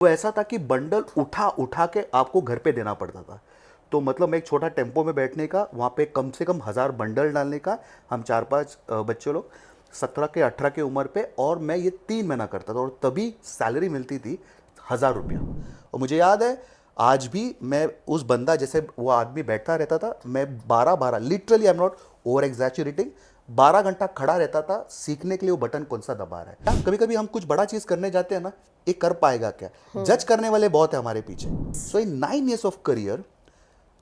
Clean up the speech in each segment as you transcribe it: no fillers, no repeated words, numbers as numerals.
वो ऐसा था कि बंडल उठा उठा के आपको घर पे देना पड़ता था। तो मतलब मैं एक छोटा टेम्पो में बैठने का, वहाँ पे कम से कम 1000 बंडल डालने का, हम 4-5 बच्चे लोग 17 के 18 की उम्र पे, और मैं ये 3 महीना करता था और तभी सैलरी मिलती थी 1000 रुपया। और मुझे याद है आज भी, मैं उस बंदा जैसे वो आदमी बैठता रहता था, मैं 12-12 literally, I am not over exaggerating, 12 घंटा खड़ा रहता था सीखने के लिए वो बटन कौन सा दबा रहा है। कभी कभी हम कुछ बड़ा चीज करने जाते हैं ना, ये कर पाएगा क्या, जज करने वाले बहुत है हमारे पीछे। सो इन 9 years of career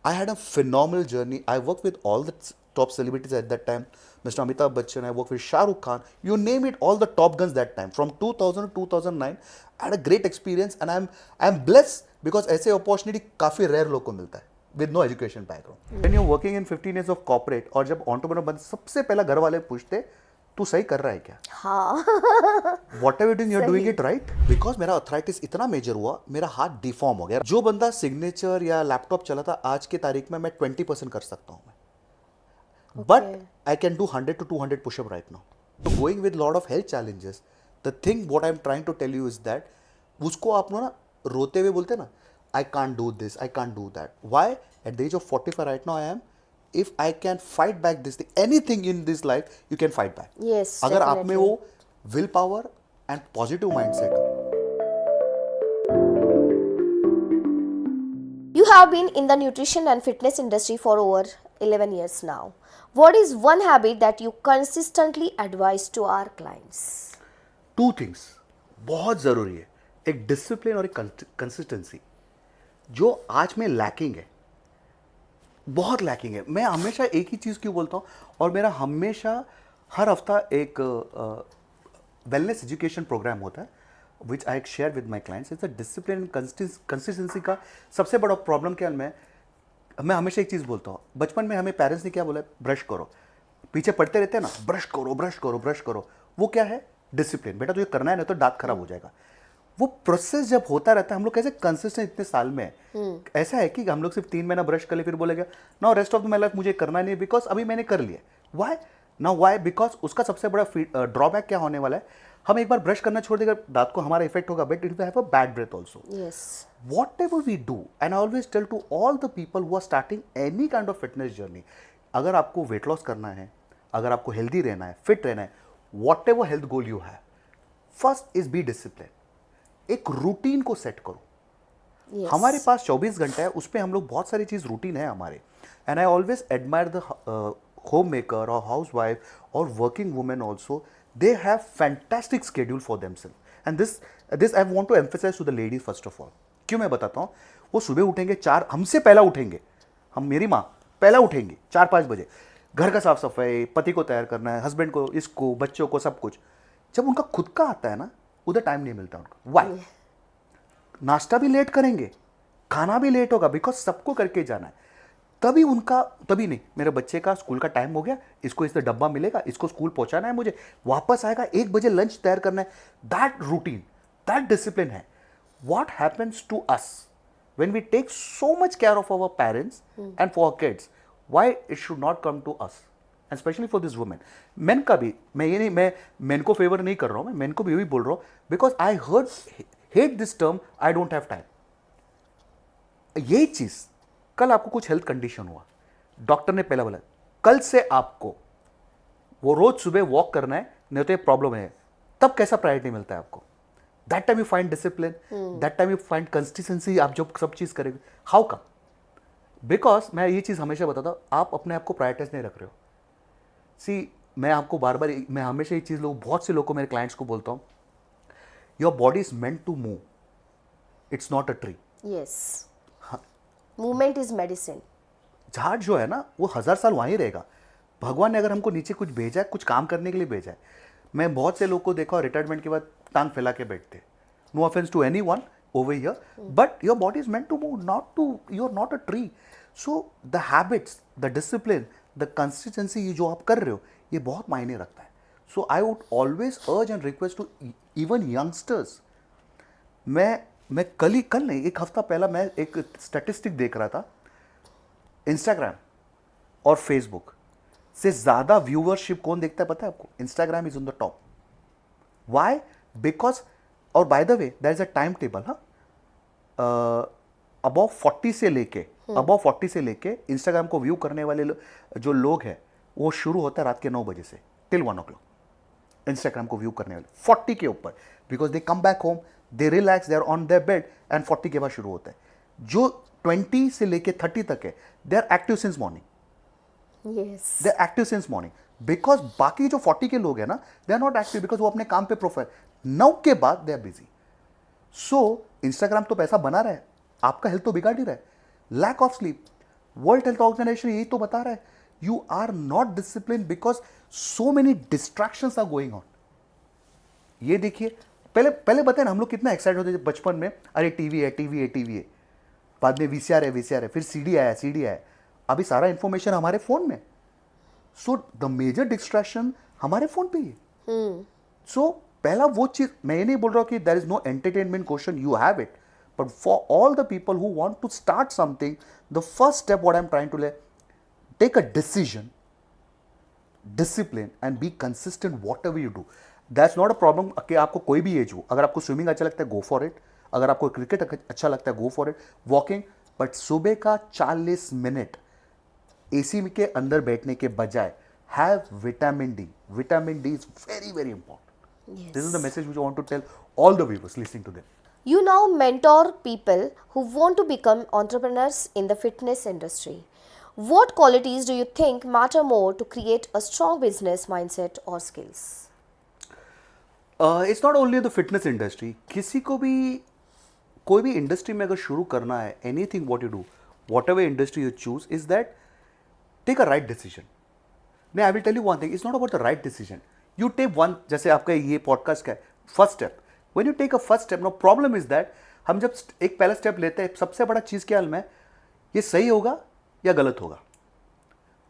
I had a phenomenal journey. I worked with all the top celebrities at that time. Mr. Amitabh Bachchan, I worked with Shah Rukh Khan. You name it, all the top guns that time. From 2000 to 2009, I had a great experience, and I'm blessed because ऐसे opportunity काफी rare लोग को मिलता है with no education background. When you're working in 15 years of corporate, और जब entrepreneur बन, सबसे पहला घर वाले पूछते तू सही कर रहा है क्या? हाँ whatever doing, you are doing it right. Because मेरा अर्थराइटिस इतना मेजर हुआ, मेरा हाथ डिफॉर्म हो गया। जो बंदा सिग्नेचर या लैपटॉप चलाता आज के तारीख में, मैं 20% कर सकता हूँ मैं, but I can do 100 to 200 pushup right now. तो going with lot of health challenges, the thing what I am trying to tell you is that, उसको आप ना रोते हुए बोलते ना, I can't do this, I can't do that. Why? At the age of 45 right now I am, if I can fight back this thing, anything in this life you can fight back. Yes, अगर आप में definitely. वो will power and positive mindset हो। You have been in the nutrition and fitness industry for over 11 years now. What is one habit that you consistently advise to our clients? 2 things बहुत जरूरी है, एक discipline और एक consistency, जो आज में लैकिंग है, बहुत लैकिंग है। मैं हमेशा एक ही चीज़ क्यों बोलता हूँ, और मेरा हमेशा हर हफ्ता एक वेलनेस एजुकेशन प्रोग्राम होता है which I share with my clients. It's a discipline consistency का सबसे बड़ा प्रॉब्लम क्या है, मैं हमेशा एक चीज़ बोलता हूँ, बचपन में हमें पेरेंट्स ने क्या बोला, ब्रश करो, पीछे पढ़ते रहते हैं ना, ब्रश करो ब्रश करो ब्रश करो। वो क्या है? डिसिप्लिन। बेटा तुझे करना है ना, तो दांत खराब हो जाएगा। वो प्रोसेस जब होता रहता है, हम लोग कैसे कंसिस्टेंट इतने साल में है। ऐसा है कि हम लोग सिर्फ 3 महीना ब्रश कर ले, फिर बोलेगा now rest of my life मुझे करना नहीं, बिकॉज अभी मैंने कर लिया। Y now? वाई? बिकॉज उसका सबसे बड़ा ड्रॉबैक क्या होने वाला है, हम एक बार ब्रश करना छोड़ देगा, दांत को हमारा इफेक्ट होगा, but it will have a bad breath also. Yes. Whatever we do, and I always tell to all the people who are starting any kind of fitness journey, अगर आपको वेट लॉस करना है, अगर आपको healthy रहना है, fit रहना है, what ever health goal you have, first is be discipline. एक रूटीन को सेट करो। Yes. हमारे पास 24 घंटा है, उसमें हम लोग बहुत सारी चीज रूटीन है हमारे। And I always admire the home maker और हाउस वाइफ और working women also, they have fantastic schedule for themselves. And this I want to emphasize to the ladies first of all. क्यों मैं बताता हूँ, वो सुबह उठेंगे 4, हमसे पहला उठेंगे, मेरी माँ पहला उठेंगे 4-5 बजे, घर का साफ सफाई, पति को तैयार करना है, हस्बैंड को, इसको, बच्चों को, सब कुछ। जब उनका खुद का आता है ना, उधर टाइम नहीं मिलता उनका। वाई? नाश्ता भी लेट करेंगे, खाना भी लेट होगा, बिकॉज सबको करके जाना है। तभी नहीं, मेरे बच्चे का स्कूल का टाइम हो गया, इसको इससे डब्बा मिलेगा, इसको स्कूल पहुंचाना है, मुझे वापस आएगा 1 बजे, लंच तैयार करना है। दैट रूटीन, दैट डिसिप्लिन है। What happens to us when we take so much care of our parents and for our kids, why it should not come to us, and specially for this women. Men का भी मैं main को favour नहीं कर रहा हूं, मैं main को भी यही बोल रहा हूं, because I hate this term, I don't have time. यही चीज, कल आपको कुछ हेल्थ कंडीशन हुआ, डॉक्टर ने पहला बोला कल से आपको वो रोज सुबह वॉक करना है, नहीं तो ये प्रॉब्लम है, तब कैसा प्रायोरिटी मिलता है आपको? That time you find discipline, that time you find consistency, आप जब सब चीज करेंगे। How come? बिकॉज मैं ये चीज हमेशा बताता हूं, आप अपने आप को प्रायोरिटाइज नहीं रख रहे हो। सी, मैं आपको बार बार, मैं हमेशा ये चीज बहुत से लोगों को, मेरे क्लाइंट्स को बोलता हूं, your body is meant to move, it's not a tree. Yes. Movement is medicine. झाड़ जो है ना, वो 1000 साल वहीं रहेगा। भगवान ने अगर हमको नीचे कुछ भेजा है, कुछ काम करने के लिए भेजा है। मैं बहुत से लोगों को देखा, रिटायरमेंट के बाद टांग फैला के बैठते। No offence to anyone over here, but your body is meant to move, not to, you are not a tree. So the habits, the discipline, the consistency, ये जो आप कर रहे हो, ये बहुत मायने रखता है। So I would always urge and request to even youngsters. मैं कल नहीं, एक हफ्ता पहला मैं एक स्टैटिस्टिक देख रहा था, इंस्टाग्राम और फेसबुक से ज्यादा व्यूवरशिप कौन देखता है पता है आपको? Instagram is on the top. Why? Because, और by the way there is a time table. हाँ, अबाउ 40 से लेके इंस्टाग्राम को व्यू करने वाले जो लोग हैं वो शुरू होता है रात के 9 बजे से टिल 1 o'clock इंस्टाग्राम को व्यू करने वाले 40 के ऊपर, because they come back home, they relax, they are on their bed and 40 के बाद शुरू होता है। जो 20 से लेके 30 तक है they are active since morning, Yes. They are active since morning, because बाकी जो 40 के लोग हैं ना they are not active because वो अपने काम पे प्रोफाइल 9 के बाद they are busy. So Instagram तो पैसा बना रहा है, आपका हेल्थ तो बिगाड़ ही रहा है। Lack of sleep, world health organisation यही तो बता रहा है, you are not discipline because so many distractions are going on. ये देखिए, पहले पहले बताए ना हम लोग कितना एक्साइटेड होते थे बचपन में, अरे टीवी है टीवी है टीवी है, बाद में वीसीआर है, फिर सीडी आया, अभी सारा इंफॉर्मेशन हमारे फोन में। सो द मेजर डिस्ट्रैक्शन हमारे फोन पे ही है। सो पहला वो चीज, मैं ये नहीं बोल रहा कि there is no entertainment question, you have it, but for all the people who want to start something, the first step what I am trying to tell, take a decision, discipline and be consistent whatever you do. That's not a problem कि आपको कोई भी as हो, अगर आपको swimming अच्छा लगता है गो फॉर इट, अगर आपको क्रिकेट अच्छा लगता है go for it, walking, but सुबह का 40 मिनट एसी के अंदर बैठने के बजाय have vitamin D. Vitamin D is very very important. Yes. This is the message which I want to tell all the viewers listening to them. You now mentor people who want to become entrepreneurs in the fitness industry. What qualities do you think matter more to create a strong business mindset or skills? It's not only the fitness industry. किसी को भी कोई भी industry में अगर शुरू करना है, anything what you do, whatever industry you choose, is that take a right decision. Now I will tell you one thing. It's not about the right decision. You take one, जैसे आपका ये podcast का है, first step. When you take a first step, no problem is that हम जब एक पहला step लेते हैं, सबसे बड़ा चीज़ क्या है, ये सही होगा या गलत होगा।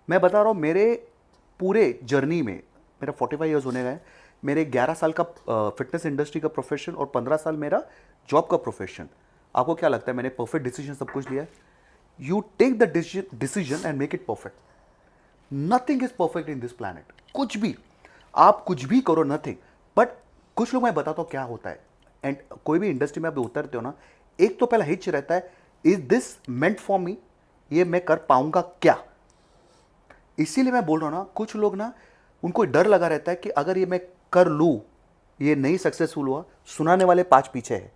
मैं बता रहा हूँ, मेरे पूरे जर्नी में मेरा 45 ईयर्स होने गए, मेरे 11 साल का फिटनेस इंडस्ट्री का प्रोफेशन और 15 साल मेरा जॉब का प्रोफेशन। आपको क्या लगता है मैंने परफेक्ट डिसीजन सब कुछ लिया है? You take the decision and make it perfect. Nothing is perfect in this planet. कुछ भी आप कुछ भी करो, नथिंग। बट कुछ लोग, मैं बताता हूँ क्या होता है, एंड कोई भी इंडस्ट्री में आप उतरते हो ना, एक तो पहला हिच रहता है, is this meant for me, ये मैं कर पाऊंगा क्या। इसीलिए मैं बोल रहा हूँ ना, कुछ लोग ना उनको डर लगा रहता है कि अगर ये मैं कर लूँ, ये नहीं सक्सेसफुल हुआ, सुनाने वाले 5 पीछे है,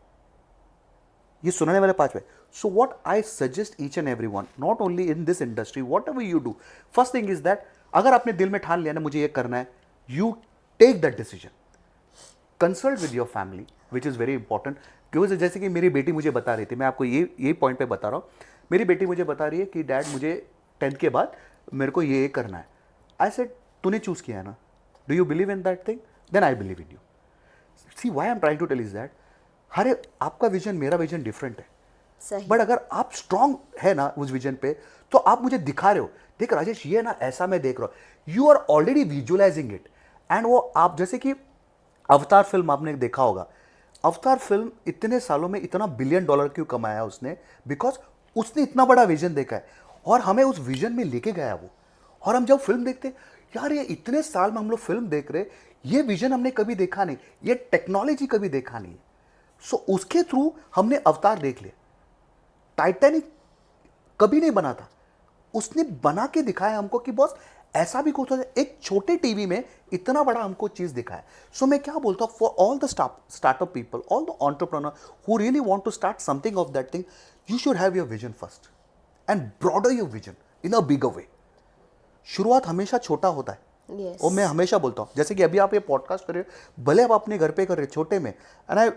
ये सुनाने वाले 5 है। So what I suggest each and every one, not only in this industry, what ever you do, first thing is that अगर आपने दिल में ठान लिया ना मुझे ये करना है, you take that decision, consult with your family which is very important. क्योंकि जैसे कि मेरी बेटी मुझे बता रही थी, मैं आपको ये पॉइंट पे बता रहा हूँ, मेरी बेटी मुझे बता रही है कि डैड मुझे 10th के बाद मेरे को ये करना है। आई सेड तूने चूज़ किया है ना, do you believe in that thing, then I believe in you. See why I am trying to tell is that, हर आपका विजन मेरा विजन डिफरेंट है, सही। बट अगर आप स्ट्रांग है ना उस विजन पे, तो आप मुझे दिखा रहे हो, देख राजेश ये ना ऐसा मैं देख रहा हूँ, you are already visualising it. And वो आप जैसे कि अवतार फिल्म आपने देखा होगा, अवतार फिल्म इतने सालों में इतना $1 बिलियन क्यों कमाया उसने, बिकॉज उसने इतना बड़ा विजन देखा है और हमें उस विजन में लेके गया वो। और हम जब फिल्म देखते यार, ये इतने साल में हम लोग फिल्म देख रहे, ये विजन हमने कभी देखा नहीं, ये टेक्नोलॉजी कभी देखा नहीं। सो उसके थ्रू हमने अवतार देख लिया। टाइटैनिक कभी नहीं बना था, उसने बना के दिखाया हमको कि बॉस ऐसा भी कुछ होता है, एक छोटे टीवी में इतना बड़ा हमको चीज दिखाया। सो मैं क्या बोलता हूँ, for all the startup people, all the entrepreneur who really want to start something of that thing, you should have your vision first and broader your vision in a bigger way. शुरुआत हमेशा छोटा होता है। Yes. और मैं हमेशा बोलता हूँ, जैसे कि अभी आप ये पॉडकास्ट कर रहे हो, भले आप अपने घर पे कर रहे हो छोटे में, and I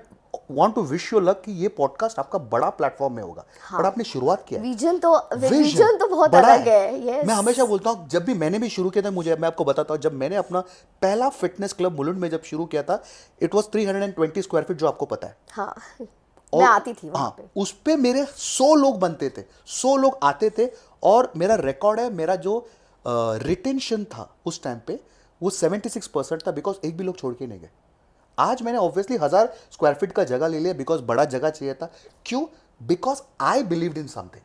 want to wish you luck कि ये पॉडकास्ट आपका बड़ा प्लेटफॉर्म में होगा। हाँ। पर आपने शुरुआत किया है, विजन तो बहुत बड़ा अलग है। Yes. मैं हमेशा बोलता हूँ, जब भी मैंने भी शुरू किया था, मैं आपको बताता हूँ, जब मैंने अपना पहला फिटनेस क्लब मुलुंड में जब शुरू किया था, इट वाज 320 स्क्वायर फीट, जो आपको पता है। हाँ, और मैं आती थी वहाँ हाँ, पे। उस पे मेरे 100 लोग बनते थे, 100 लोग आते थे, और मेरा रिकॉर्ड है, मेरा जो रिटेंशन था उस टाइम पे वो 76% था, बिकॉज एक भी लोग छोड़ के नहीं गए। आज मैंने ऑब्वियसली 1000 स्क्वायर फीट का जगह ले लिया, बिकॉज बड़ा जगह चाहिए था। क्यों? Because I believed in something.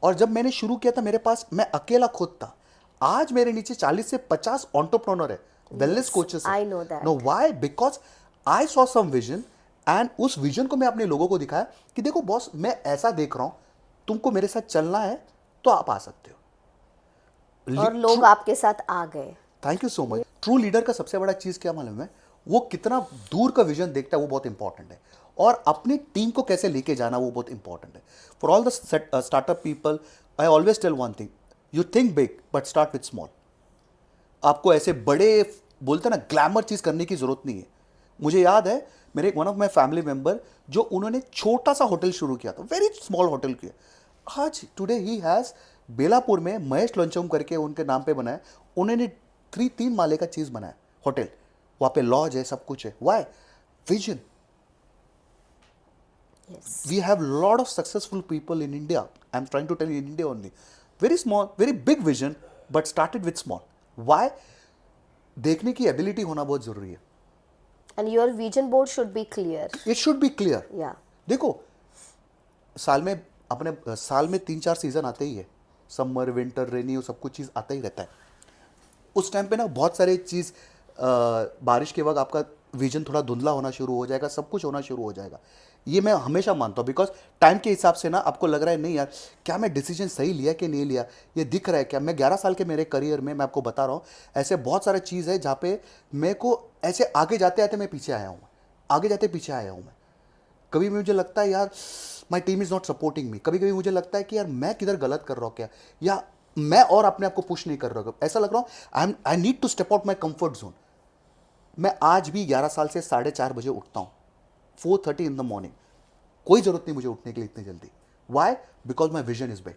और जब मैंने शुरू किया था, मेरे पास, मैं अकेला खुद था। आज मेरे नीचे 40 से 50 एंटरप्रेन्योर है, wellness coaches. I know that. Know why? Because I saw some vision and उस विजन को मैं अपने लोगों को दिखाया कि देखो बॉस, मैं ऐसा देख रहा हूं, तुमको मेरे साथ चलना है तो आप आ सकते हो। और लोग आपके साथ आ गए। Thank you so much. True leader का सबसे बड़ा चीज क्या मालूम है, वो कितना दूर का विजन देखता है, वो बहुत इंपॉर्टेंट है। और अपनी टीम को कैसे लेके जाना, वो बहुत इंपॉर्टेंट है। For all the startup people, I always tell one thing, you think big but start with small. आपको ऐसे बड़े बोलते हैं ना ग्लैमर चीज करने की जरूरत नहीं है। मुझे याद है मेरे one of my family member, जो उन्होंने छोटा सा होटल शुरू किया था, वेरी स्मॉल होटल किया। आज टुडे ही हैज बेलापुर में महेश लंचम करके उनके नाम पे बनाया। उन्होंने 3 माले का चीज बनाया होटल, वहां पे लॉज है, सब कुछ है। Why? Vision. Yes. We have lot of successful people in India. I'm trying to tell you in India only. Very small, very big vision, but started with small. Why? देखने की ability होना बहुत जरूरी है। And your vision board should be clear. It should be clear. Yeah. देखो, साल में 3-4 season आते ही है, समर, विंटर, रेनी, सब कुछ चीज़ आता ही रहता है। उस टाइम पे ना बहुत सारे चीज़, बारिश के वक्त आपका विजन थोड़ा धुंधला होना शुरू हो जाएगा, सब कुछ होना शुरू हो जाएगा। ये मैं हमेशा मानता हूँ, बिकॉज टाइम के हिसाब से ना आपको लग रहा है नहीं यार, क्या मैं डिसीजन सही लिया कि नहीं लिया, ये दिख रहा है क्या। मैं 11 साल के मेरे करियर में, मैं आपको बता रहा हूँ, ऐसे बहुत सारे चीज़ है जहाँ पे मेरे को ऐसे आगे जाते आते मैं पीछे आया हूँ, आगे जाते पीछे आया हूँ मैं। कभी मुझे लगता है यार my team is not supporting me, कभी कभी मुझे लगता है कि यार मैं किधर गलत कर रहा हूँ क्या, या मैं और अपने आप को पुश नहीं कर रहा हूँ। ऐसा लग रहा हूँ I need to step out my comfort zone. मैं आज भी 11 साल से 4:30 बजे उठता हूँ, 4:30 इन द मॉर्निंग। कोई जरूरत नहीं मुझे उठने के लिए इतनी जल्दी। Why? Because my vision is big.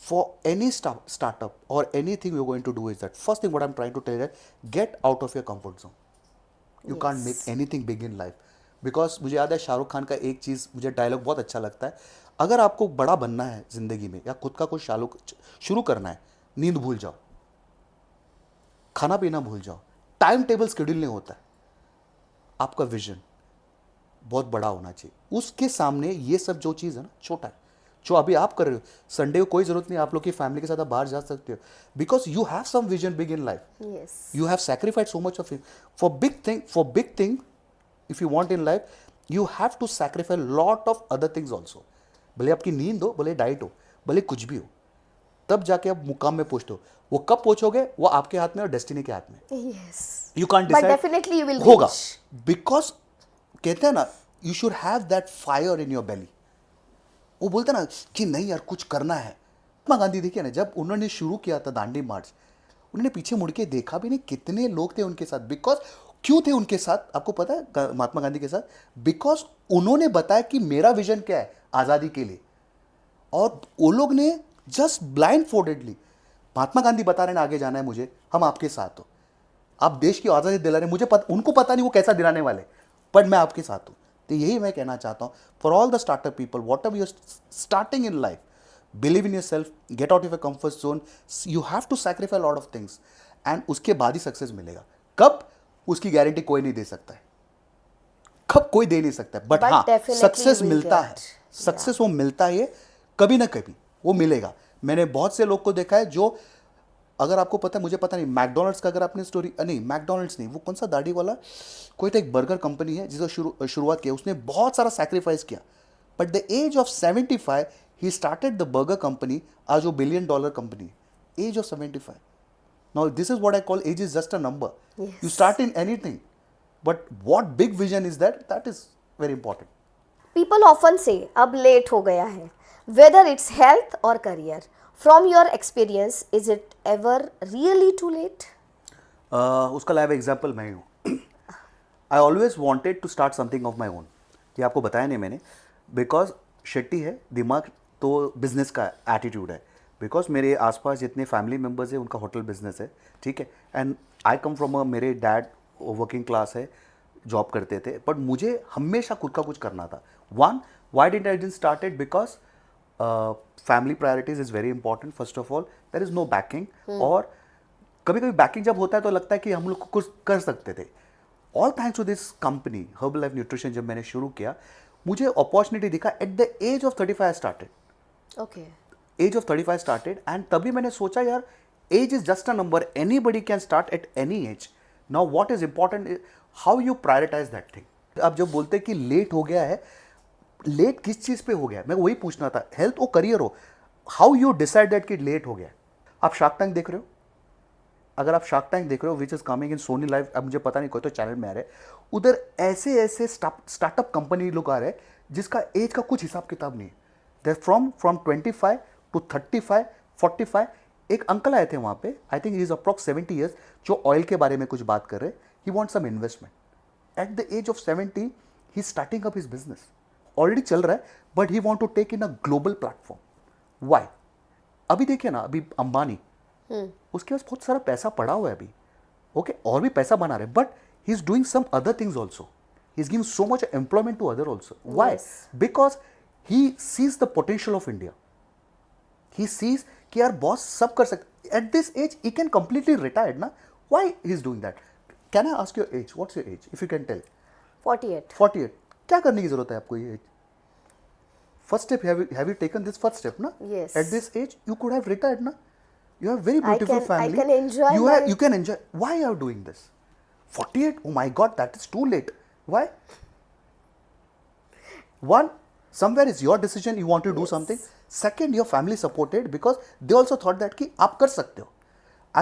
For any startup और anything you going to do is that first thing what I am trying to tell that get out of your comfort zone. You can't make anything big in life. Because मुझे याद है शाहरुख खान का एक चीज़, मुझे dialogue बहुत अच्छा लगता है, अगर आपको बड़ा बनना है जिंदगी में या खुद का कुछ शुरू करना है, नींद भूल जाओ, खाना पीना भूल जाओ, टाइम टेबल शेड्यूल नहीं होता है। आपका विजन बहुत बड़ा होना चाहिए, उसके सामने ये सब जो चीज़ है ना छोटा है। जो अभी आप कर रहे हो, संडे को कोई जरूरत नहीं, आप लोग की फैमिली के साथ आप बाहर जा सकते हो, because you have some vision big in life. Yes. You have sacrificed so much of it for big thing. If you want in life, you have to sacrifice lot of other things also. भले आपकी नींद हो, भले diet हो, भले कुछ भी हो, तब जाके आप मुकाम में पहुंचते हो। वो कब पहुंचोगे, वो आपके हाथ में और डेस्टिनी के हाथ में। Yes. You can't But decide, definitely you will होगा। reach. बिकॉज कहते हैं ना, you should have that fire in your belly. वो बोलते ना कि नहीं यार कुछ करना है। महात्मा गांधी देखिए ना, जब उन्होंने शुरू किया था दांडी मार्च, उन्होंने पीछे मुड़ के देखा भी नहीं कितने लोग थे उनके साथ। बिकॉज क्यों थे उनके साथ, आपको पता है महात्मा गांधी के साथ? बिकॉज उन्होंने बताया कि मेरा विजन क्या है आज़ादी के लिए, और वो लोग ने just blind foldedly, Mahatma Gandhi बता रहे हैं आगे जाना है मुझे, हम आपके साथ हो, आप देश की आज़ादी दिला रहे हैं, मुझे उनको पता नहीं वो कैसा दिलाने वाले, बट मैं आपके साथ हूँ। तो यही मैं कहना चाहता हूँ for all the startup people, whatever you starting in life, believe in yourself, get out of your comfort zone, you have to sacrifice lot of things, and उसके बाद ही सक्सेस मिलेगा। कब, उसकी गारंटी कोई नहीं दे सकता है, कब कोई दे नहीं सकता है, बट हाँ definitely सक्सेस you will मिलता get. है, सक्सेस वो मिलता है, कभी ना कभी वो मिलेगा। मैंने बहुत से लोग को देखा है जो, अगर आपको पता है, मुझे पता नहीं, मैकडोनल्ड्स का अगर आपने स्टोरी, नहीं मैकडोनल्ड्स नहीं, वो कौन सा दाढ़ी वाला कोई तो एक बर्गर कंपनी है जिसने शुरुआत की, उसने बहुत सारा सैक्रिफाइस किया, बट द एज ऑफ 75 ही स्टार्टेड द बर्गर कंपनी। आज वो $1 billion company, age of 75। Now this is what I call age is just a number. Yes. You start in anything, but what big vision is that is very important. People often say अब लेट हो गया है, whether it's health or career. From your experience, is it ever really too late? उसका live example मैं ही हूँ। I always wanted to start something of my own. ये आपको बताया नहीं मैंने, बिकॉज शेट्टी है दिमाग, तो बिजनेस का एटीट्यूड है। बिकॉज मेरे आसपास जितने फैमिली मेम्बर्स हैं उनका होटल बिजनेस है, ठीक है, एंड आई कम फ्रॉम मेरे डैड वर्किंग क्लास है, जॉब करते थे, बट मुझे हमेशा खुद का कुछ करना था। One, why did I didn't started, because family priorities is very important. First of all there is no backing, और कभी कभी बैकिंग जब होता है तो लगता है कि हम लोग कुछ कर सकते थे। All thanks to this company Herbalife nutrition, जब मैंने शुरू किया मुझे अपॉर्चुनिटी दिखा at the age of 35 started, Okay. Age of 35 started, and तभी मैंने सोचा यार age is just a number, anybody can start at any age. Now what is important, how you prioritise that thing. आप जब बोलते हैं कि लेट हो गया है, लेट किस चीज़ पे हो गया है? मैं वही पूछना था, हेल्थ हो करियर हो, हाउ यू डिसाइड दैट कि लेट हो गया है? आप शार्क टैंक देख रहे हो? अगर आप शार्क टैंक देख रहे हो which is coming in Sony LIV, अब मुझे पता नहीं कोई तो चैनल में आ रहा है, उधर ऐसे ऐसे स्टार्टअप कंपनी लोग आ रहे हैं जिसका एज का कुछ हिसाब किताब नहीं है। They from from 25 to 35, 45। एक अंकल आए थे वहाँ पे, I think is approx 70 years, जो ऑयल के बारे में कुछ बात कर रहे हैं। He want some investment at the age of 70। He starting up his business, already चल रहा है, but he want to take in a global platform. Why? अभी देखिए ना, अभी अंबानी, उसके पास बहुत सारा पैसा पड़ा हुआ है अभी, ओके, और भी पैसा बना रहे, but he is doing some other things also. He is giving so much employment to other also. Why? Yes. Because he sees the potential of India. He sees कि यार बॉस सब कर सकते। At this age he can completely retired ना। Why he is doing that? Can I ask your age? What's your age if you can tell? 48. 48। क्या करने की जरूरत है आपको ये as? First step, have you taken this first step, na? Yes. At this age, you could have retired, na? You have very I beautiful can- family. I can enjoy You can enjoy. Why are you doing this? 48? Oh my God, that is too late. Why? One, somewhere is your decision. You want to do Yes. something. Second, your family supported because they also thought that कि आप कर सकते हो.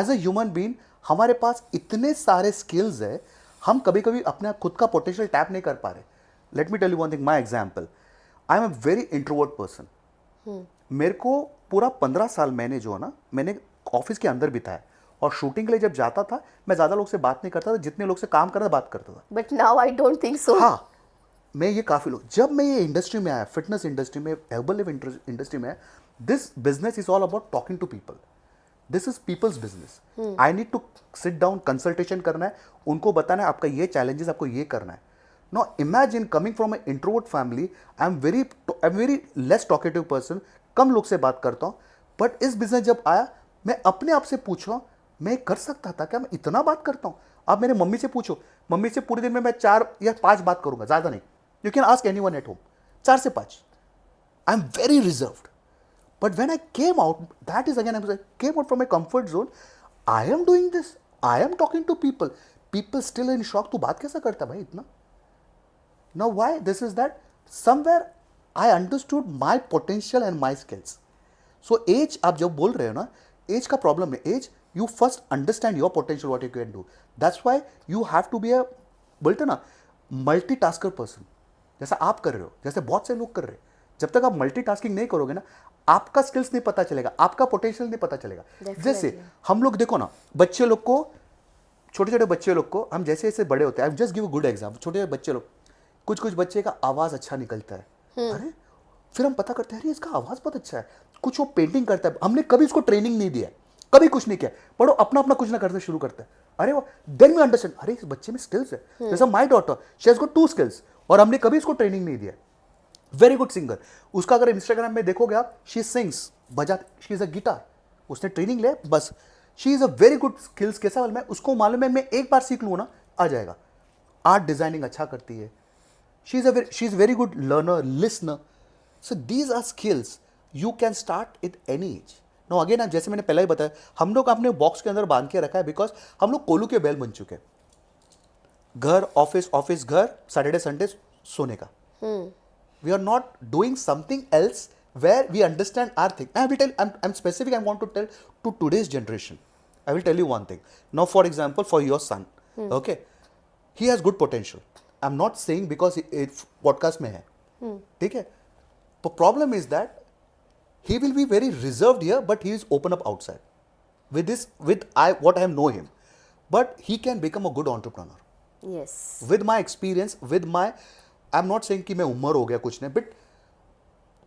As a human being, हमारे पास इतने सारे skills है, हम कभी कभी अपना खुद का potential tap नहीं कर पा रहे. Let me tell you one thing. My example. I am a very introvert person. मेरे को पूरा 15 साल मैंने जो है ना, मैंने ऑफिस के अंदर बिताया, और शूटिंग के लिए जब जाता था मैं ज़्यादा लोग से बात नहीं करता था, जितने लोग से काम करता बात करता था। But now I don't think so. हाँ, मैं ये काफ़ी लोग, जब मैं ये इंडस्ट्री में आया, फिटनेस इंडस्ट्री में, हेर्बल लाइफ इंडस्ट्री में आया, this business is all about talking to people. This is people's business. I need to sit down, consultation करना है, उनको बताना है आपका ये चैलेंजेस, आपको ये करना है। Now imagine coming from an introvert family, I'm very less talkative person, कम लोग से बात करता हूँ, बट इस बिजनेस जब आया, मैं अपने आप से पूछा, मैं कर सकता था क्या? मैं इतना बात करता हूँ। आप मेरे मम्मी से पूछो, मम्मी से पूरे दिन में मैं 4 या 5 बात करूंगा, ज़्यादा नहीं। You can ask anyone at home, 4 से 5। I am very reserved, but when I came out, that is again, I came out from my comfort zone. I am doing this, I am talking to people, people still in shock, तू बात कैसा करता भाई इतना? Now why this is that somewhere I understood my potential and my skills. So age, आप जब बोल रहे हो ना, age का प्रॉब्लम है। Age, you first understand your potential, what you can do. That's why you have to be a, बोलते ना, मल्टीटास्कर पर्सन, जैसा आप कर रहे हो, जैसे बहुत से लोग कर रहे हैं। जब तक आप मल्टीटास्किंग नहीं करोगे ना, आपका स्किल्स नहीं पता चलेगा, आपका पोटेंशियल नहीं पता चलेगा। जैसे हम लोग देखो ना, बच्चे लोग को, छोटे छोटे बच्चे लोग को, हम जैसे जैसे बड़े होते हैं, I just give a good example. छोटे छोटे बच्चे लोग, कुछ कुछ बच्चे का आवाज़ अच्छा निकलता है, अरे फिर हम पता करते हैं, अरे इसका आवाज़ बहुत अच्छा है। कुछ वो पेंटिंग करता है, हमने कभी उसको ट्रेनिंग नहीं दिया, कभी कुछ नहीं किया, पर वो अपना अपना कुछ ना करते शुरू करता है। अरे वो, देन वी अंडरस्टैंड, अरे इस बच्चे में स्किल्स है। जैसा my daughter, she has got 2 skills, और हमने कभी इसको ट्रेनिंग नहीं दिया। वेरी गुड सिंगर, उसका अगर इंस्टाग्राम में देखोगे आप, शी सिंग्स, बजा, शी इज अ गिटार, उसने ट्रेनिंग लिया बस। She is a very good skills. कैसा वाला? मैं उसको मालूम है, मैं एक बार सीख लूँ ना, आ जाएगा। आर्ट डिजाइनिंग अच्छा करती है, she is very good learner, listener. So these are skills you can start at any age. Now again, जैसे मैंने पहले ही बताया, हम लोग अपने बॉक्स के अंदर बांध के रखा है, बिकॉज हम लोग कोलू के बैल बन चुके हैं। घर, ऑफिस, ऑफिस घर, सैटरडे संडे सोने का। We are not doing something else where we understand our thing. I will tell, I am specific, I want to tell to today's generation. I will tell you one thing. Now for example, for your son, okay, he has good potential. I am not saying because podcast में है, ठीक है, तो problem is that he will be very reserved here, but he is open up outside with this, with what I know him, but he can become a good entrepreneur. Yes. With my experience, with my, I'm not saying कि मैं उम्र हो गया कुछ नहीं, but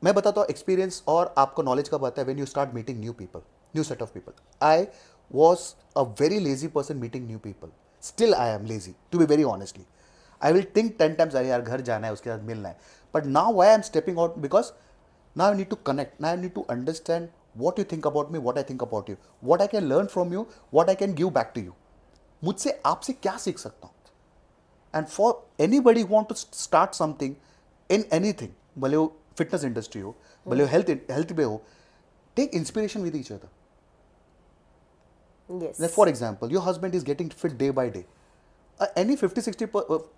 मैं बताता हूँ एक्सपीरियंस, और आपको नॉलेज कब आता है? when you start meeting new people, new set of people. I was a very lazy person meeting new people. Still I am lazy, to be very honestly. I will think 10 times, अरे यार घर जाना है, उसके साथ मिलना है, but now why I am stepping out? Because now I need to connect, now I need to understand what you think about me, what I think about you, what I can learn from you, what I can give back to you. मुझसे आपसे क्या सीख सकता हूँ? And for anybody who want to start something in anything, भले वो fitness industry हो, भले वो हेल्थ में हो, take inspiration with each other. Yes. Like for example, your husband is getting fit day by day. Any 50-60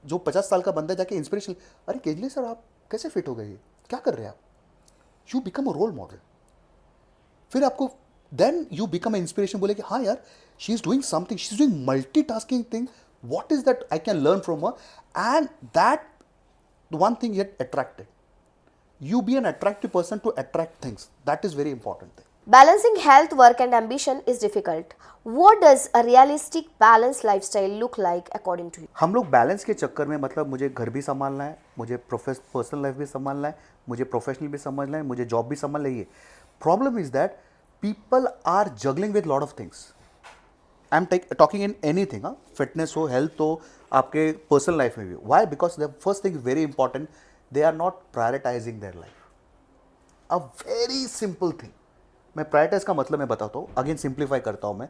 जो 50 साल का बंदा जाके इंस्पिरेशन, अरे केजरी सर आप कैसे फिट हो गए, क्या कर रहे हैं आप, you become a role model. फिर आपको then you become a inspiration, बोले कि हाँ यार she is doing something, she is doing multitasking thing, what is that I can learn from her, and that one thing get attracted. You be an attractive person to attract things. That is very important thing. Balancing health, work, and ambition is difficult. What does a realistic balanced lifestyle look like according to you? हम लोग balance के चक्कर में, मतलब मुझे घर भी संभालना है, मुझे पर्सनल लाइफ भी संभालना है, मुझे प्रोफेशनल भी संभालना है, मुझे जॉब भी संभालना है। Problem is that people are juggling with lot of things. I am talking in anything, fitness हो, हेल्थ हो, आपके पर्सनल लाइफ में भी। Why? Because the first thing is very important, they are not prioritising their life. A very simple thing, मैं prioritise का मतलब मैं बताता हूँ, अगेन सिंप्लीफाई करता हूँ मैं।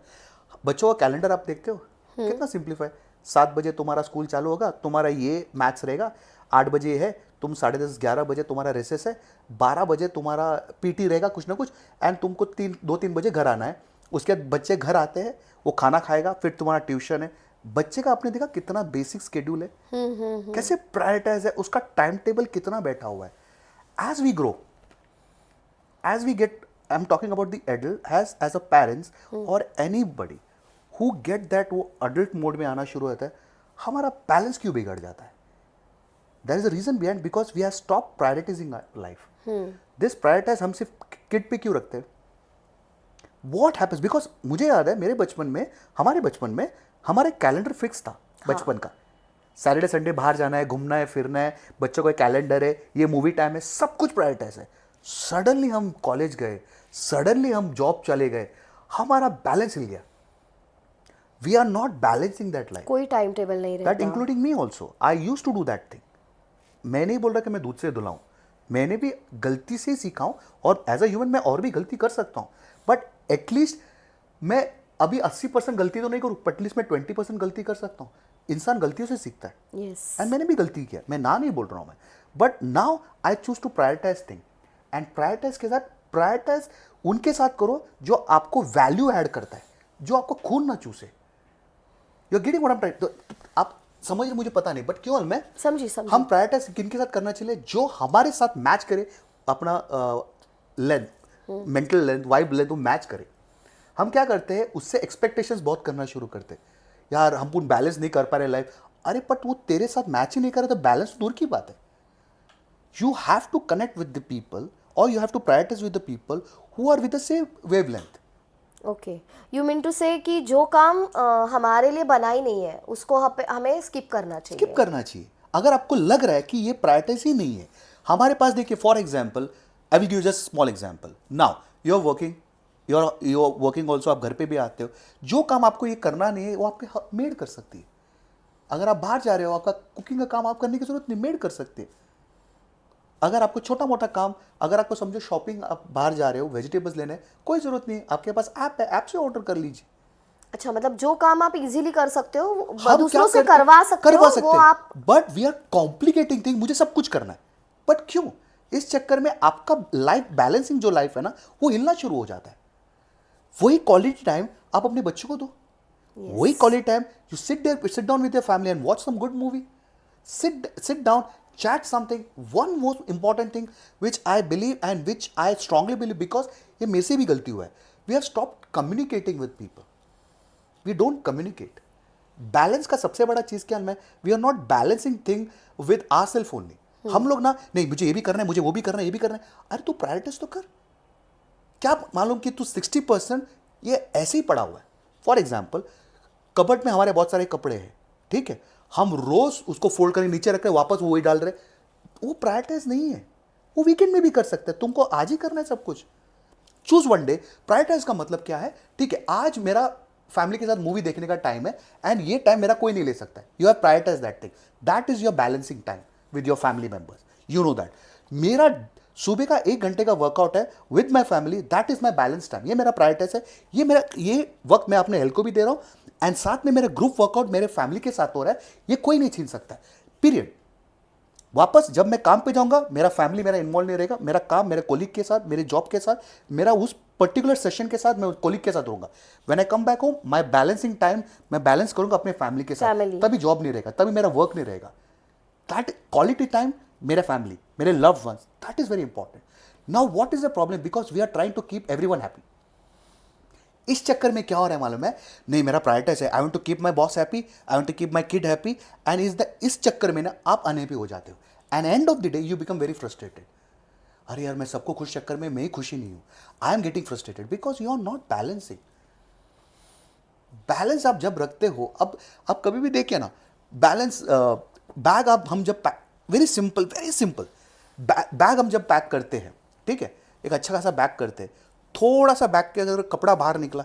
बच्चों का कैलेंडर आप देखते हो कितना सिंप्लीफाई, 7 बजे तुम्हारा स्कूल चालू होगा, तुम्हारा ये मैथ्स रहेगा, 8 बजे है, तुम 10:30-11 बजे तुम्हारा रेसेस है, 12 बजे तुम्हारा पीटी रहेगा कुछ ना कुछ, एंड तुमको 2-3 बजे घर आना है। उसके बाद बच्चे घर आते हैं, वो खाना खाएगा, फिर तुम्हारा ट्यूशन है। बच्चे का आपने देखा कितना बेसिक स्केड्यूल है, कैसे प्रायोरिटाइज है, उसका टाइम टेबल कितना बैठा हुआ है। As we grow, as we get, I'm talking about the adult, as a parents or anybody who get that, वो adult mode में आना शुरू होता है, हमारा बैलेंस क्यों बिगड़ जाता है? There is a reason behind, because we have stopped prioritizing our life. This prioritize हम सिर्फ किड पे क्यों रखते हैं? What happens? Because मुझे याद है मेरे बचपन में, हमारे बचपन में हमारे कैलेंडर फिक्स था बचपन का। सैटरडे संडे बाहर जाना है, घूमना है, फिरना है, बच्चों का कैलेंडर है, ये मूवी टाइम है, सब कुछ प्रायोरिटाइज है। सडनली हम कॉलेज गए, सडनली हम जॉब चले गए, हमारा बैलेंस हिल गया। We are not balancing that life. कोई टाइम टेबल नहीं रहता। That including me also, I use to do that thing. मैं नहीं बोल रहा कि मैं दूध से धुलाऊं, मैंने भी गलती से सीखा हूं, और एज अ ह्यूमन मैं और भी गलती कर सकता हूं, बट एटलीस्ट मैं अभी 80% गलती तो नहीं करूं, एटलीस्ट मैं 20% गलती कर सकता हूं। इंसान गलतियों से सीखता है, एंड मैंने भी गलती किया, मैं ना नहीं बोल रहा हूं मैं, but now I choose to prioritise thing. And prioritise के साथ, प्रायोरिटाइज उनके साथ करो जो आपको वैल्यू ऐड करता है, जो आपको खून ना चूसे। You are getting what I am trying, आप समझ रहे, मुझे पता नहीं, बट क्यों मैं समझी। हम प्रायोरिटाइज किनके साथ करना चाहिए? जो हमारे साथ मैच करे, अपना length, mental length, vibe length, वो मैच करे। हम क्या करते हैं, उससे एक्सपेक्टेशंस बहुत करना शुरू करते हैं। यार हम पूर्ण बैलेंस नहीं कर पा रहे लाइफ, अरे बट वो तेरे साथ मैच ही नहीं कर रहा, तो बैलेंस दूर की बात है। You have to connect with the people, or you have to prioritize with the people who are with the same wavelength. Okay, you mean to say कि जो काम हमारे लिए बना ही नहीं है, उसको हमें स्किप करना चाहिए। स्किप करना चाहिए। अगर आपको लग रहा है कि ये प्रायोरिटाइज ही नहीं है, हमारे पास देखिए, for example, I will give just small example. Now you are working, you are working also, आप घर पे भी आते हो, जो काम आपको ये करना नहीं है वो आपके मेड कर सकती है। अगर आप बाहर जा रहे हो, आपका कुकिंग का काम आप करने की जरूरत नहीं, मेड कर सकते हैं। अगर आपको छोटा मोटा काम, अगर आपको समझो शॉपिंग, आप बाहर जा रहे हो, वेजिटेबल्स लेने, कोई जरूरत नहीं, आपके पास ऐप है, ऐप से ऑर्डर कर लीजिए। अच्छा, मतलब जो काम आप इजीली कर सकते हो, हम दूसरों क्या से करते हैं? करवा सकते हो, वो आप। But we are complicating thing, मुझे सब कुछ करना है, बट क्यों? इस चक्कर में आपका लाइफ बैलेंसिंग जो लाइफ है ना, वो हिलना शुरू हो जाता है। वही क्वालिटी टाइम आप अपने बच्चों को दो, वही quality time you sit down with your family and watch some good movie, sit down, chat something. One most important thing which I believe and which I strongly believe, because ये मेरे से भी गलती हुआ है, we have stopped communicating with people. We don't communicate. Balance का सबसे बड़ा चीज क्या है, we are not balancing thing with ourselves only. हम लोग ना, नहीं मुझे ये भी करना है, मुझे वो भी करना है, ये भी करना है। अरे तू प्रायोरिटाइज तो कर। क्या मालूम कि तू 60% ये ऐसे ही पड़ा हुआ है। फॉर एग्जाम्पल, कबर्ड में हमारे बहुत सारे कपड़े हैं, ठीक है, हम रोज उसको फोल्ड करके नीचे रख रहे, वापस वो वही डाल रहे, वो प्रायोरिटाइज नहीं है। वो वीकेंड में भी कर सकते हैं, तुमको आज ही करना है सब कुछ। Choose one day. प्रायोरिटाइज का मतलब क्या है, ठीक है, आज मेरा फैमिली के साथ मूवी देखने का टाइम है, एंड ये टाइम मेरा कोई नहीं ले सकता है। You have prioritise that thing, that is your balancing time with your family members, you know that. मेरा सुबह का 1 घंटे का वर्कआउट है with my family, that is my balance time, ये मेरा प्रायोरिटाइज है। ये वक्त मैं अपने हेल्थ को भी दे रहा हूँ, एंड साथ में मेरा ग्रुप वर्कआउट मेरे फैमिली के साथ हो रहा है, ये कोई नहीं छीन सकता, पीरियड। वापस जब मैं काम पे जाऊंगा, मेरा फैमिली मेरा इन्वॉल्व नहीं रहेगा, मेरा काम मेरे कोलीग के साथ, मेरे जॉब के साथ, मेरा उस पर्टिकुलर सेशन के साथ, मैं कोलीग के साथ रहूंगा. When I come back home, my balancing time मैं बैलेंस करूंगा अपने फैमिली के साथ. Family. तभी जॉब नहीं रहेगा, तभी मेरा वर्क नहीं रहेगा. दैट क्वालिटी टाइम मेरे फैमिली, मेरे loved ones, that is very important. Now what is the problem? Because we are trying to keep everyone happy. इस चक्कर में क्या हो रहा है मालूम है? नहीं, मेरा प्रायोरिटाइज है, I want to keep my boss happy, I want to keep my kid happy, and इस चक्कर में ना आप अनहैप्पी हो जाते हो. And end of the day you become very frustrated. अरे यार, मैं सबको खुश चक्कर में मैं ही खुशी नहीं हूं. I am getting frustrated because you are not balancing. Balance आप जब रखते हो, अब आप कभी भी देखिए ना, बैलेंस बैग आप हम जब वेरी सिंपल बैग हम जब पैक करते हैं, ठीक है, एक अच्छा खासा बैग करते हैं, थोड़ा सा बैग के अगर कपड़ा बाहर निकला,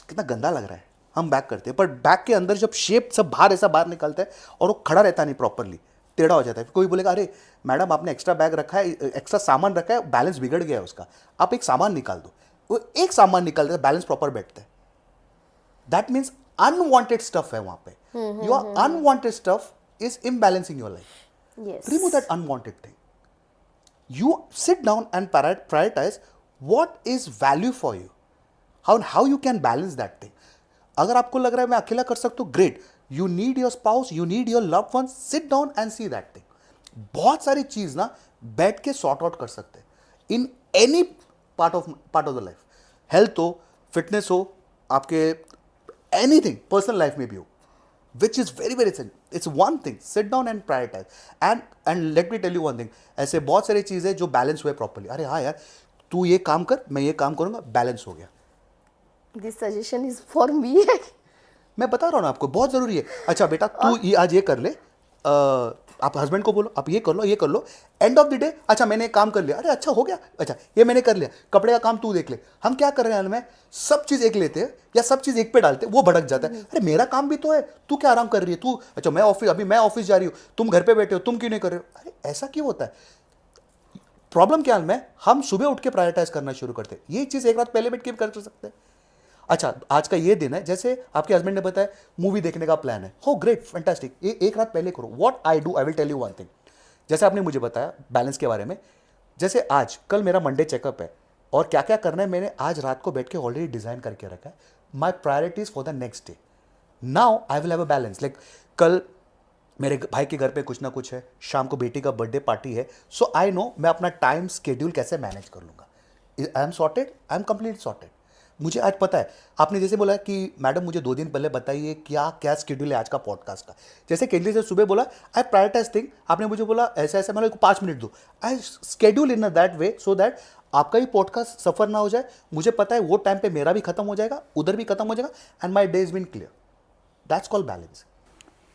कितना गंदा लग रहा है, हम बैग करते हैं. पर बैग के अंदर जब शेप सब बाहर ऐसा बाहर निकलता है और वो खड़ा रहता नहीं प्रॉपरली, टेढ़ा हो जाता है. कोई बोलेगा अरे मैडम आपने एक्स्ट्रा बैग रखा है, एक्स्ट्रा सामान रखा है, बैलेंस बिगड़ गया है उसका, आप एक सामान निकाल दो. वो एक सामान निकालते हैं, बैलेंस प्रॉपर बैठता है. दैट मीन्स अनवांटेड स्टफ है वहां पे. Your unwanted stuff is imbalancing your life. Yes. Remove that unwanted thing. You sit down and prioritize what is value for you. How you can balance that thing. अगर आपको लग रहा है मैं अकेला कर सकता हूँ, great. You need your spouse, you need your loved one, sit down and see that thing. बहुत सारी चीज ना बैठ के सॉर्ट आउट कर सकते हैं in any part of the life. Health हो, फिटनेस हो, आपके एनीथिंग पर्सनल लाइफ में भी हो, which is very very simple. It's one thing. Sit down and prioritize. And let me tell you one thing. ऐसे बहुत सारी चीज़ें जो बैलेंस हुए प्रॉपरली. अरे हाँ यार, तू ये काम कर, मैं ये काम करूँगा, बैलेंस हो गया. This suggestion is for me. मैं बता रहा हूँ ना आपको, बहुत ज़रूरी है. अच्छा बेटा, तू ये आज ये कर ले, आप हस्बैंड को बोलो आप ये कर लो, ये कर लो. एंड ऑफ द डे, अच्छा मैंने एक काम कर लिया, अरे अच्छा हो गया, अच्छा ये मैंने कर लिया, कपड़े का काम तू देख ले. हम क्या कर रहे हैं में, सब चीज़ एक लेते हैं या सब चीज़ एक पे डालते हैं, वो भड़क जाता है. अरे मेरा काम भी तो है, तू क्या आराम कर रही है, तू अच्छा मैं ऑफिस जा रही हूँ, तुम घर पे बैठे हो, तुम क्यों नहीं कर रहे हो? अरे ऐसा क्यों होता है? प्रॉब्लम क्या है, हम सुबह उठ के प्रायोरिटाइज करना शुरू करते हैं. ये चीज़ एक रात पहले बैठ के कर सकते हैं. अच्छा आज का ये दिन है, जैसे आपके हस्बैंड ने बताया मूवी देखने का प्लान है, हो ग्रेट फैंटास्टिक, ये एक रात पहले करो. What I do, I will tell you one thing. जैसे आपने मुझे बताया बैलेंस के बारे में, जैसे आज कल मेरा मंडे चेकअप है और क्या क्या करना है मैंने आज रात को बैठ के ऑलरेडी डिजाइन करके रखा है. माई priorities for the next day. Now I will have a balance. Like कल मेरे भाई के घर पे कुछ ना कुछ है, शाम को बेटी का बर्थडे पार्टी है, सो आई नो मैं अपना टाइम स्केड्यूल कैसे मैनेज कर लूँगा. I am sorted, I am complete sorted. मुझे आज पता है. आपने जैसे बोला कि मैडम मुझे 2 दिन पहले बताइए क्या क्या स्केड्यूल है आज का पॉडकास्ट का. जैसे केंद्रीय से सुबह बोला आई प्रायोरिटाइज थिंग, आपने मुझे बोला ऐसा ऐसा, मैंने 5 मिनट दो. I schedule in that way so that आपका ही पॉडकास्ट सफर ना हो जाए. मुझे पता है वो टाइम पे मेरा भी खत्म हो जाएगा, उधर भी खत्म हो जाएगा, and my day is been clear. That's called balance.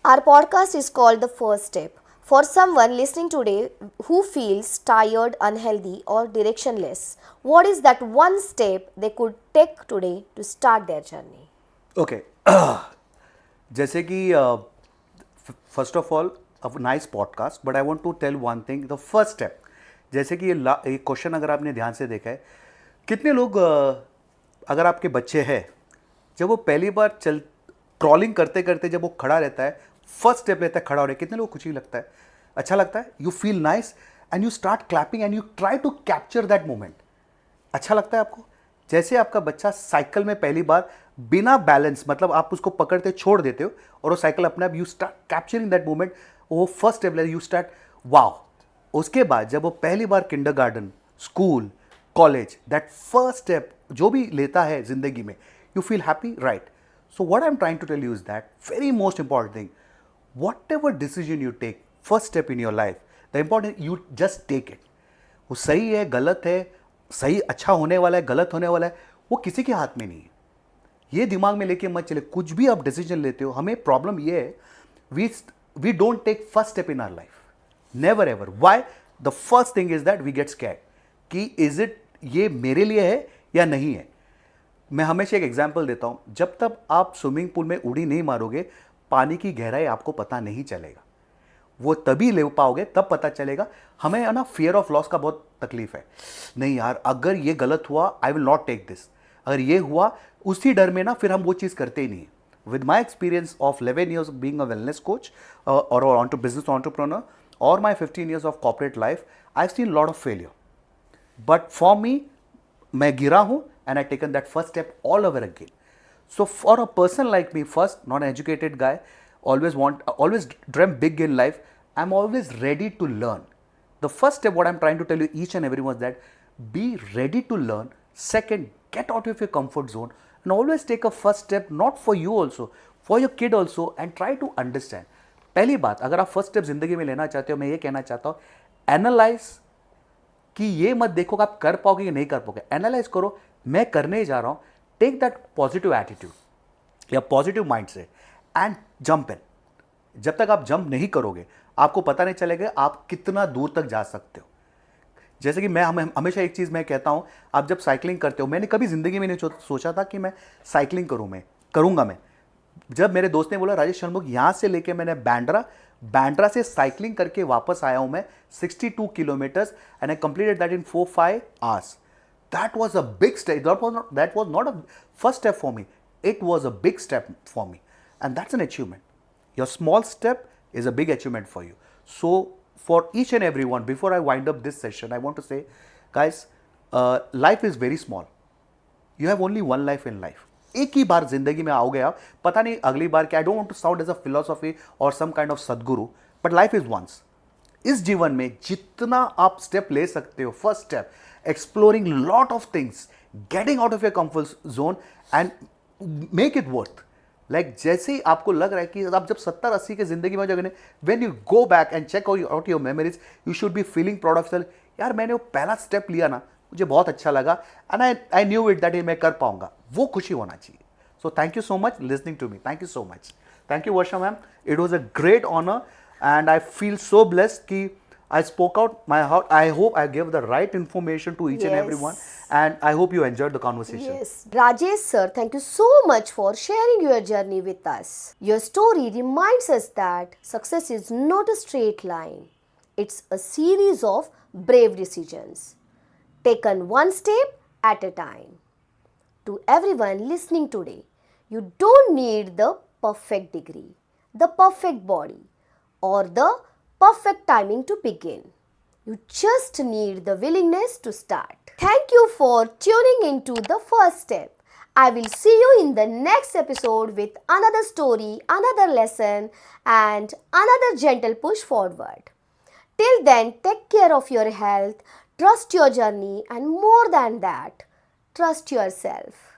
Our podcast is called The First Step. For someone listening today who feels tired, unhealthy, or directionless, what is that one step they could take today to start their journey? Okay जैसे कि first of all a nice podcast, but I want to tell one thing. The first step, जैसे कि ये question अगर आपने ध्यान से देखा है, कितने लोग अगर आपके बच्चे हैं, जब वो पहली बार क्रॉलिंग करते करते जब वो खड़ा रहता है, फर्स्ट स्टेप लेता है खड़ा हो रहा है, कितने लोग खुशी लगता है, अच्छा लगता है. You feel nice and you start clapping and you try to capture that moment. अच्छा लगता है आपको. जैसे आपका बच्चा साइकिल में पहली बार बिना बैलेंस, मतलब आप उसको पकड़ते छोड़ देते हो और वो साइकिल अपने आप, you start capturing that moment, वो फर्स्ट स्टेप ले, यू स्टार्ट वाओ. उसके बाद जब वो पहली बार kindergarten, school, college, that first step जो भी लेता है जिंदगी में, you feel happy, right. So what I'm trying to tell you is that very most important thing, whatever decision you take, first step in your life, the important you just take it. वो सही है, गलत है, सही अच्छा होने वाला है, गलत होने वाला है, वो किसी के हाथ में नहीं है. ये दिमाग में लेके मत चले. कुछ भी आप डिसीजन लेते हो, हमें प्रॉब्लम ये है, we don't take first step in our life. Never ever. Why? The first thing is that we get scared कि is it ये मेरे लिए है या नहीं है. मैं हमेशा एक एग्जाम्पल देता हूँ. जब तक आप स्विमिंग पूल में उड़ी नहीं मारोगे, पानी की गहराई आपको पता नहीं चलेगा. वो तभी ले पाओगे, तब पता चलेगा. हमें है ना फियर ऑफ लॉस का बहुत तकलीफ है. नहीं यार, अगर ये गलत हुआ, I will not take this. अगर ये हुआ, उसी डर में ना फिर हम वो चीज़ करते ही नहीं. With my experience of 11 years being a wellness coach और on to business entrepreneur, or my 15 years of corporate life, I've seen a lot of failure. But for me, मैं गिरा हूँ and I taken that first step all over again. So for a person like me, first, not an educated guy, always dream big in life. I'm always ready to learn. The first step, what I'm trying to tell you each and everyone is that be ready to learn. Second, get out of your comfort zone and always take a first step, not for you also, for your kid also, and try to understand. पहली बात, अगर आप first step जिंदगी में लेना चाहते हो, मैं ये कहना चाहता हूँ, एनालाइज कि ये मत देखो कि आप कर पाओगे या नहीं कर पाओगे, एनालाइज करो मैं करने ही जा रहा हूं, टेक दैट पॉजिटिव एटीट्यूड या पॉजिटिव माइंड से एंड जंप इन. जब तक आप जंप नहीं करोगे आपको पता नहीं चलेगा आप कितना दूर तक जा सकते हो. जैसे कि मैं हमेशा एक चीज़ मैं कहता हूं, आप जब साइकिलिंग करते हो, मैंने कभी ज़िंदगी में नहीं सोचा था कि मैं साइकिलिंग करूंगा मैं. जब मेरे दोस्त ने बोला राजेश शर्मुख यहाँ से लेके मैंने बैंड्रा से साइकिलिंग करके वापस आया हूँ मैं 62 kilometres and I completed that in 4-5 hours. That was a big step. That was not a first step for me. It was a big step for me. And that's an achievement. Your small step is a big achievement for you. So for each and every one, before I wind up this session, I want to say, guys, life is very small. You have only one life in life. एक ही बार जिंदगी में आओगे आप, पता नहीं अगली बार क्या. I don't want to sound as a philosophy और some kind of Sadhguru, but life is once. इस जीवन में जितना आप स्टेप ले सकते हो, first step exploring lot of things, getting out of your comfort zone and make it worth. Like जैसे ही आपको लग रहा है कि आप जब 70-80 की जिंदगी में जाओगे, when you go back and check out your memories, you should be feeling proud of self. यार मैंने वो पहला स्टेप लिया ना, मुझे बहुत अच्छा लगा and I knew it that मैं कर पाऊंगा. वो खुशी होना चाहिए. So thank you so much listening to me. Thank you so much. Thank you Varsha ma'am. It was a great honour and I feel so blessed कि I spoke out my heart. I hope I gave the right information to each and everyone, and I hope you enjoyed the conversation. Yes. Rajesh sir, thank you so much for sharing your journey with us. Your story reminds us that success is not a straight line. It's a series of brave decisions, taken one step at a time. To everyone listening today, you don't need the perfect degree, the perfect body, or the perfect timing to begin. You just need the willingness to start. Thank you for tuning into the first step. I will see you in the next episode with another story, another lesson, and another gentle push forward. Till then, take care of your health, trust your journey, and more than that, trust yourself.